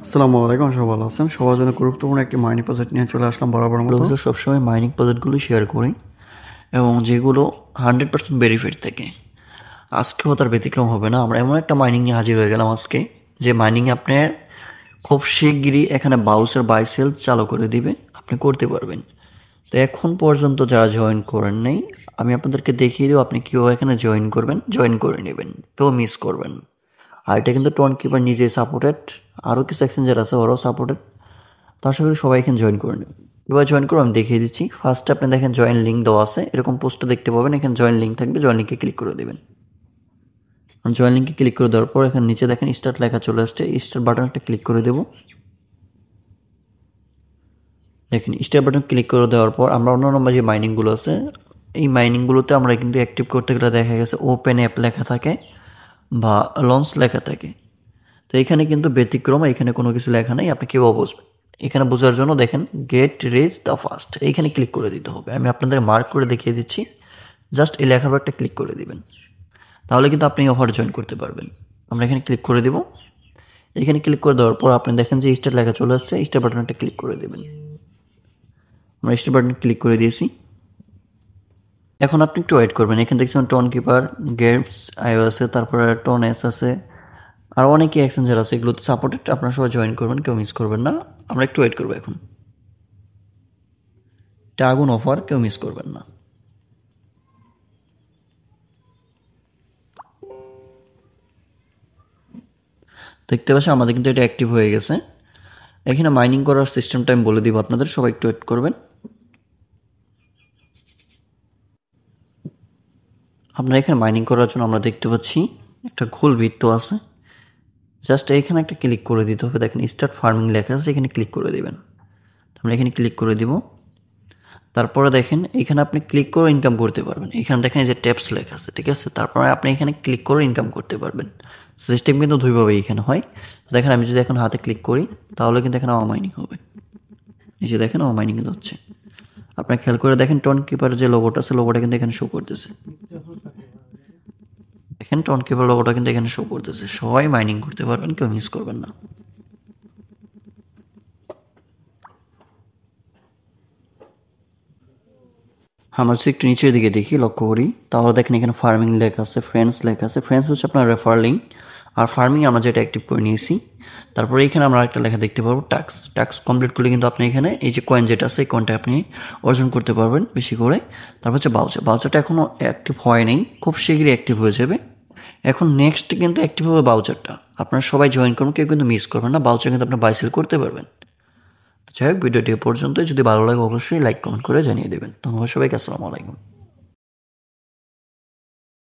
আসসালামু আলাইকুম, সবাই ভালো আছেন। সবার জন্য গুরুত্বপূর্ণ একটি মাইনিং প্রজেক্ট নিয়ে চলে আসলাম বরাবর মতো। সবসময় মাইনিং প্রজেক্টগুলো শেয়ার করি এবং যেগুলো 100% ভেরিফাইড থাকে। আজকেও তার ব্যতিক্রম হবে না। আমরা এমন একটা মাইনিং নিয়ে হাজির হয়ে গেলাম আজকে, যে মাইনিং আপনার খুব শিগগিরই এখানে বাউচার বাই সেল চালু করে দিবে, আপনি করতে পারবেন। তো এখন পর্যন্ত যারা জয়েন করেন নাই, আমি আপনাদেরকে দেখিয়ে দেবো আপনি কীভাবে এখানে জয়েন করবেন, জয়েন করে নেবেন, তো মিস করবেন। আর এটা কিন্তু টোন কিপার নিজেই সাপোর্টেড, আরও কিছু এক্সচেঞ্জার আছে ওরাও সাপোর্টেড। তো আশা করি সবাই এখানে জয়েন করে নেবেন। এবার জয়েন করবো আমি দেখিয়ে দিচ্ছি। ফার্স্টে আপনি দেখেন জয়েন লিঙ্ক দেওয়া আছে, এরকম পোস্টে দেখতে পাবেন, এখানে জয়েন লিঙ্ক থাকবে, জয়েন লিঙ্কে ক্লিক করে দেবেন। জয়েন লিঙ্কে ক্লিক করে দেওয়ার পর এখানে নিচে দেখেন স্টার্ট লেখা চলে আসছে, স্টার্ট বাটনটা ক্লিক করে দেবো। দেখেন স্টার্ট বাটন ক্লিক করে দেওয়ার পর আমরা অন্যান্য যে মাইনিংগুলো আছে, এই মাইনিংগুলোতে আমরা কিন্তু অ্যাক্টিভ করতে গেলে দেখা গেছে ওপেন অ্যাপ লেখা থাকে বা লঞ্চ লেখা থাকে। তো এখানে কিন্তু ব্যতিক্রম, এখানে কোনো কিছু লেখা নেই, আপনি কীভাবে বুঝবেন? এখানে বোঝার জন্য দেখেন গেট রিচ দ্য ফার্স্ট, এইখানে ক্লিক করে দিতে হবে। আমি আপনাদের মার্ক করে দেখিয়ে দিচ্ছি, জাস্ট এই লেখার একটা ক্লিক করে দিবেন, তাহলে কিন্তু আপনি অফার জয়েন করতে পারবেন। আমরা এখানে ক্লিক করে দেব। এখানে ক্লিক করে দেওয়ার পর আপনি দেখেন যে স্টার লেখা চলে আসছে, স্টার বাটনটা ক্লিক করে দেবেন। আমরা স্টার বাটন ক্লিক করে দিয়েছি। এখন আপনি একটু ওয়েট করবেন। এখানে দেখছেন টোন কিপার, গেমস আইও আছে, তারপরে টোন এস আছে, আর অনেকই এক্সচেঞ্জার আছে, এগুলোতে সাপোর্টেড। আপনারা সবাই জয়েন করবেন, কেউ মিস করবেন না। আমরা একটু ওয়েট করবো। এখন এটা আগুন অফার, কেউ মিস করবেন না। দেখতে পাচ্ছেন আমাদের কিন্তু এটা অ্যাক্টিভ হয়ে গেছে। এখানে মাইনিং করার সিস্টেমটা আমি বলে দিব আপনাদের, সবাই একটু ওয়েট করবেন। আপনারা এখানে মাইনিং করার জন্য আমরা দেখতে পাচ্ছি একটা গোল বৃত্ত আছে, জাস্ট এখানে একটা ক্লিক করে দিতে হবে। দেখেন স্টার্ট ফার্মিং লেখা আছে, এখানে ক্লিক করে দেবেন। আমরা এখানে ক্লিক করে দিব। তারপরে দেখেন এখানে আপনি ক্লিক করে ইনকাম করতে পারবেন। এখানে দেখেন এই যে ট্যাপস লেখা আছে, ঠিক আছে? তারপরে আপনি এখানে ক্লিক করে ইনকাম করতে পারবেন। সিস্টেম কিন্তু দুইভাবে এখানে হয়। দেখেন আমি যদি এখন হাতে ক্লিক করি, তাহলে কিন্তু এখানে আমার মাইনিং হবে। এই যে দেখেন আমার মাইনিং কিন্তু হচ্ছে। আপনার খেয়াল করে দেখেন টোন কিপার যে লোগোটা আছে, লোগোটা কিন্তু এখানে শো করতেছে। দেখেন টোন কিপার লোগোটা কিন্তু এখানে শো করতেছে। সবাই মাইনিং করতে পারবেন, কেউ মিস করবেন না। আমরা যদি একটু নিচের দিকে দেখি, লক্ষ্য করি, তাহলে দেখেন এখানে ফার্মিং লেখা আছে, ফ্রেন্ডস লেখা আছে। ফ্রেন্ডস হচ্ছে আপনার রেফার লিঙ্ক, আর ফার্মিং আমরা যেটা অ্যাক্টিভ করে নিয়েছি। তারপরে এখানে আমরা একটা লেখা দেখতে পারবো টাস্ক। টাস্ক কমপ্লিট করলে কিন্তু আপনি এখানে এই যে কয়েন যেটা আছে, এই কয়েনটা আপনি অর্জন করতে পারবেন বেশি করে। তারপর হচ্ছে বাউচার। বাউচারটা এখনও অ্যাক্টিভ হয়নি, খুব শীঘ্রই অ্যাক্টিভ হয়ে যাবে। এখন নেক্সট কিন্তু অ্যাক্টিভ হবে বাউচারটা। আপনারা সবাই জয়েন করুন, কেউ কিন্তু মিস করবেন না। বাউচার কিন্তু আপনি বাই সেল করতে পারবেন। যাই হোক, ভিডিওটি এ পর্যন্ত। যদি ভালো লাগে অবশ্যই লাইক কমেন্ট করে জানিয়ে দেবেন। ধন্যবাদ সবাইকে। আসসালামু আলাইকুম।